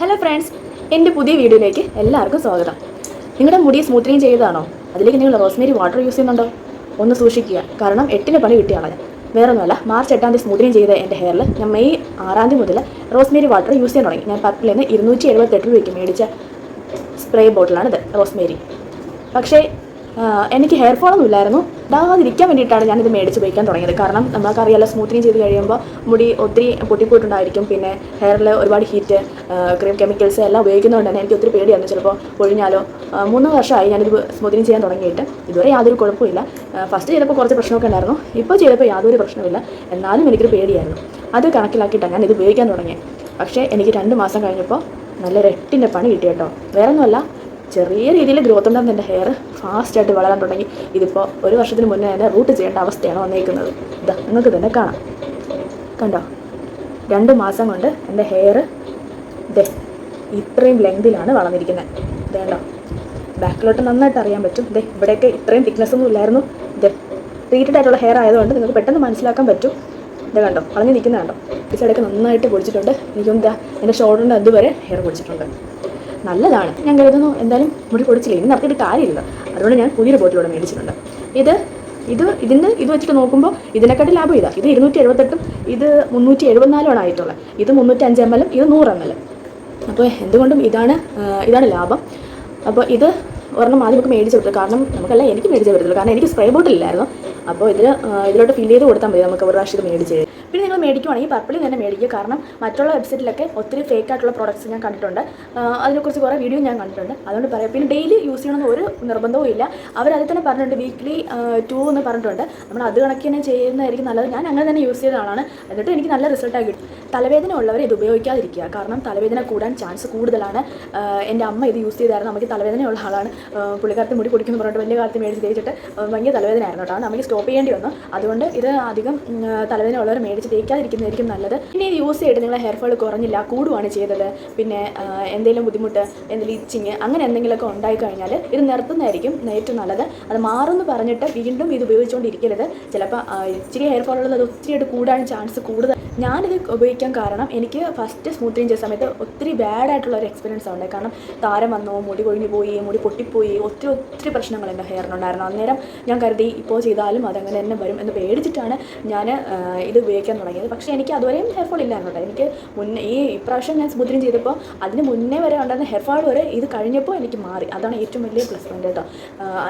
Hello friends, എൻ്റെ പുതിയ വീഡിയോയിലേക്ക് എല്ലാവർക്കും സ്വാഗതം. നിങ്ങളുടെ മുടി സ്മൂത്തനിങ് ചെയ്തതാണോ? അതിലേക്ക് നിങ്ങൾ റോസ്മേരി വാട്ടർ യൂസ് ചെയ്യുന്നുണ്ടോ? ഒന്ന് സൂക്ഷിക്കുക, കാരണം 8-ന് പണി കിട്ടിയാണ് ഞാൻ. വേറെ ഒന്നുമല്ല, മാർച്ച് 8-ാം തീയതി സ്മൂത്തനിങ് ചെയ്ത എൻ്റെ ഹെയറിൽ ഞാൻ മെയ് 6-ാം തീയതി മുതൽ റോസ്മേരി വാട്ടർ യൂസ് ചെയ്യാൻ തുടങ്ങി. ഞാൻ പർപ്പിളിൽ നിന്ന് 278 രൂപയ്ക്ക് മേടിച്ച സ്പ്രേ ബോട്ടിലാണിത്, റോസ്മേരി. പക്ഷേ എനിക്ക് ഹെയർ ഫോളൊന്നും ഇല്ലായിരുന്നു. ഉണ്ടാകാതിരിക്കാൻ വേണ്ടിയിട്ടാണ് ഞാനിത് മേടിച്ച് ഉപയോഗിക്കാൻ തുടങ്ങിയത്. കാരണം നമുക്കറിയാലോ, സ്മൂത്തനിങ് ചെയ്ത് കഴിയുമ്പോൾ മുടി ഒത്തിരി പൊട്ടിപ്പോയിട്ടുണ്ടായിരിക്കും. പിന്നെ ഹെയറിൽ ഒരുപാട് ഹീറ്റ്, ക്രീം കെമിക്കൽസ് എല്ലാം ഉപയോഗിക്കുന്നതുകൊണ്ട് തന്നെ എനിക്ക് ഒത്തിരി പേടിയായിരുന്നു ചിലപ്പോൾ പൊഴിഞ്ഞാലോ. 3 വർഷമായി ഞാനിത് സ്മൂത്തനിങ് ചെയ്യാൻ തുടങ്ങിയിട്ട്. ഇതുവരെ യാതൊരു കുഴപ്പമില്ല. ഫസ്റ്റ് ചെയ്തപ്പോൾ കുറച്ച് പ്രശ്നമൊക്കെ ഉണ്ടായിരുന്നു. ഇപ്പോൾ ചെയ്തപ്പോൾ യാതൊരു പ്രശ്നമില്ല. എന്നാലും എനിക്കൊരു പേടിയായിരുന്നു. അത് കണക്കിലാക്കിയിട്ടാണ് ഞാനിത് ഉപയോഗിക്കാൻ തുടങ്ങിയത്. പക്ഷേ എനിക്ക് 2 മാസം കഴിഞ്ഞപ്പോൾ നല്ലൊരു 8-ൻ്റെ പണി കിട്ടി കേട്ടോ. വേറെ ഒന്നുമല്ല, ചെറിയ രീതിയിൽ ഗ്രോത്ത് ഉണ്ടാകുന്ന എൻ്റെ ഹെയർ ഫാസ്റ്റായിട്ട് വളരാൻ തുടങ്ങി. ഇതിപ്പോൾ 1 വർഷത്തിന് മുന്നേ തന്നെ റൂട്ട് ചെയ്യേണ്ട അവസ്ഥയാണ് വന്നേക്കുന്നത്. ഇതാ നിങ്ങൾക്ക് തന്നെ കാണാം, കണ്ടോ? 2 മാസം കൊണ്ട് എൻ്റെ ഹെയർ ഇത്രയും ലെങ്തിലാണ് വളർന്നിരിക്കുന്നത്. ഇതേണ്ടോ, ബാക്കിലോട്ട് നന്നായിട്ട് അറിയാൻ പറ്റും. ഇവിടെയൊക്കെ ഇത്രയും തിക്നെസ്സൊന്നും ഇല്ലായിരുന്നു. ട്രീറ്റഡ് ആയിട്ടുള്ള ഹെയർ ആയതുകൊണ്ട് നിങ്ങൾക്ക് പെട്ടെന്ന് മനസ്സിലാക്കാൻ പറ്റും. കണ്ടോ, വളഞ്ഞ് നിൽക്കുന്നത് കണ്ടോ? ഈ സൈഡൊക്കെ നന്നായിട്ട് പൊടിച്ചിട്ടുണ്ട്. എനിക്കൊന്നും എൻ്റെ ഷോൾഡറിൻ്റെ അതുവരെ ഹെയർ പൊടിച്ചിട്ടുണ്ട്. നല്ലതാണ്. ഞാൻ കരുതുന്നു എന്തായാലും മുടി പൊടിച്ചില്ല, ഇനി നടത്തിയിട്ട് കാര്യമില്ല. അതുകൊണ്ട് ഞാൻ പുതിയൊരു ബോട്ടിലൂടെ മേടിച്ചിട്ടുണ്ട്. ഇത് വെച്ചിട്ട് നോക്കുമ്പോൾ ഇതിനെക്കാട്ടി ലാഭം ഇതാ. ഇത് 278-ഉം ഇത് 374-ആണ് ആയിട്ടുള്ളത്. ഇത് 305 ml, ഇത് 100 ml. അപ്പോൾ എന്തുകൊണ്ടും ഇതാണ് ലാഭം. അപ്പോൾ ഇത് ഒരെണ്ണം ആദ്യം നമുക്ക് മേടിച്ച് കൊടുത്തു. കാരണം എനിക്ക് മേടിച്ചേ പറ്റത്തുള്ളൂ, കാരണം എനിക്ക് സ്പ്രേ ബോട്ടിലില്ലായിരുന്നു. അപ്പോൾ ഇതിലോട്ട് ഫില്ല് ചെയ്ത് കൊടുത്താൽ മതി നമുക്ക് ഒരു പ്രാവശ്യം ഇത് മേടിച്ച്. പിന്നെ നിങ്ങൾ മേടിക്കുവാണെങ്കിൽ പർപ്പിളിൽ തന്നെ മേടിക്കുക. കാരണം മറ്റുള്ള വെബ്സൈറ്റിലൊക്കെ ഒത്തിരി ഫേക്ക് ആയിട്ടുള്ള പ്രോഡക്റ്റ്സ് ഞാൻ കണ്ടിട്ടുണ്ട്. അതിനെക്കുറിച്ച് കുറേ വീഡിയോ ഞാൻ കണ്ടിട്ടുണ്ട്. അതുകൊണ്ട് പറയാം. പിന്നെ ഡെയിലി യൂസ് ചെയ്യണമെന്ന് ഒരു നിർബന്ധവും ഇല്ല. അവരതിൽ തന്നെ പറഞ്ഞിട്ടുണ്ട്, വീക്ക്ലി 2 എന്ന് പറഞ്ഞിട്ടുണ്ട്. നമ്മൾ അത് കണക്ക് തന്നെ ചെയ്യുന്നതായിരിക്കും നല്ലത്. ഞാൻ അങ്ങനെ തന്നെ യൂസ് ചെയ്ത ആളാണ്. എന്നിട്ട് എനിക്ക് നല്ല റിസൾട്ടായി കിട്ടും. തലവേദന ഉള്ളവർ ഇത് ഉപയോഗിക്കാതിരിക്കുക. കാരണം തലവേദന കൂടാൻ ചാൻസ് കൂടുതലാണ്. എൻ്റെ അമ്മ ഇത് യൂസ് ചെയ്തായിരുന്നു. അമ്മയ്ക്ക് തലവേദനയുള്ള ആളാണ്. പുള്ളിക്കാലത്ത് മുടി പൊടിക്കുന്നു പറഞ്ഞിട്ട് വലിയ കാലത്ത് മേടിച്ച് തേച്ചിട്ട് ഭയങ്കര തലവേദന ആയിരുന്നു കേട്ടോ. അമ്മയ്ക്ക് സ്റ്റോപ്പ് ചെയ്യേണ്ടി വന്നു. അതുകൊണ്ട് ഇത് അധികം തലവേദന ഉള്ളവർ മേടിച്ച് തേക്കാതിരിക്കുന്നതായിരിക്കും നല്ലത്. പിന്നെ ഇത് യൂസ് ചെയ്തിട്ട് നിങ്ങളെ ഹെയർ ഫോൾ കുറഞ്ഞില്ല, കൂടുകയാണ് ചെയ്തത്, പിന്നെ എന്തെങ്കിലും ബുദ്ധിമുട്ട്, എന്തെങ്കിലും ഇച്ചിങ് അങ്ങനെ എന്തെങ്കിലുമൊക്കെ ഉണ്ടായിക്കഴിഞ്ഞാൽ ഇത് നിർത്തുന്നതായിരിക്കും ഏറ്റവും നല്ലത്. അത് മാറുമെന്ന് പറഞ്ഞിട്ട് വീണ്ടും ഇത് ഉപയോഗിച്ചുകൊണ്ടിരിക്കരുത്. ചിലപ്പോൾ ഇച്ചിരി ഹെയർ ഫോൾ ഉള്ളത് അത് ഒത്തിരിയായിട്ട് കൂടാൻ ചാൻസ് കൂടുതൽ. ഞാനിത് ഉപയോഗിക്കാൻ കാരണം എനിക്ക് ഫസ്റ്റ് സ്മൂത്തനിങ് ചെയ്ത സമയത്ത് ഒത്തിരി ബാഡായിട്ടുള്ള ഒരു എക്സ്പീരിയൻസ് ഉണ്ട്. കാരണം താരം വന്നു, മുടി കൊഴിഞ്ഞു പോയി, മുടി പൊട്ടിപ്പോയി, ഒത്തിരി പ്രശ്നങ്ങൾ എൻ്റെ ഹെയറിനുണ്ടായിരുന്നു. അന്നേരം ഞാൻ കരുതി ഇപ്പോൾ ചെയ്താലും അതങ്ങനെ തന്നെ വരും എന്ന് പേടിച്ചിട്ടാണ് ഞാൻ ഇത് ഉപയോഗിക്കാൻ തുടങ്ങിയത്. പക്ഷേ എനിക്ക് അതുവരെയും ഹെയർ ഫോൾ ഇല്ലായിരുന്നു കേട്ടോ. എനിക്ക് ഇപ്രാവശ്യം ഞാൻ സ്മൂത്തനിങ് ചെയ്തപ്പോൾ അതിന് മുന്നേ വരെ ഉണ്ടായിരുന്ന ഹെയർ ഫോൾ വരെ ഇത് കഴിഞ്ഞപ്പോൾ എനിക്ക് മാറി. അതാണ് ഏറ്റവും വലിയ പ്ലസ് പോയിന്റ് കേട്ടോ.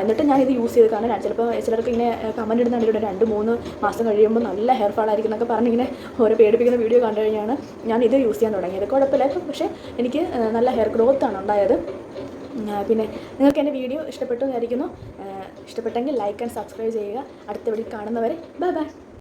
എന്നിട്ട് ഞാൻ ഇത് യൂസ് ചെയ്ത്, കാരണം ചിലപ്പോൾ ചിലർക്ക് ഇങ്ങനെ കമൻറ്റ് ഇടുന്നുണ്ട് 2-3 മാസം കഴിയുമ്പോൾ നല്ല ഹെയർ ഫോൾ ആയിരിക്കും എന്നൊക്കെ പറഞ്ഞിങ്ങനെ ഓരോ പേടിപ്പിക്കുന്ന വീഡിയോ കണ്ടു കഴിഞ്ഞാണ് ഞാൻ ഇത് യൂസ് ചെയ്യാൻ തുടങ്ങിയത്. കുഴപ്പമില്ല, പക്ഷേ എനിക്ക് നല്ല ഹെയർ ഗ്രോത്താണ് ഉണ്ടായത്. പിന്നെ നിങ്ങൾക്ക് എൻ്റെ വീഡിയോ ഇഷ്ടപ്പെട്ടു എന്നായിരിക്കുന്നു. ഇഷ്ടപ്പെട്ടെങ്കിൽ ലൈക്ക് ആൻഡ് സബ്സ്ക്രൈബ് ചെയ്യുക. അടുത്ത വീഡിയോ കാണുന്നവരെ ബൈ ബൈ.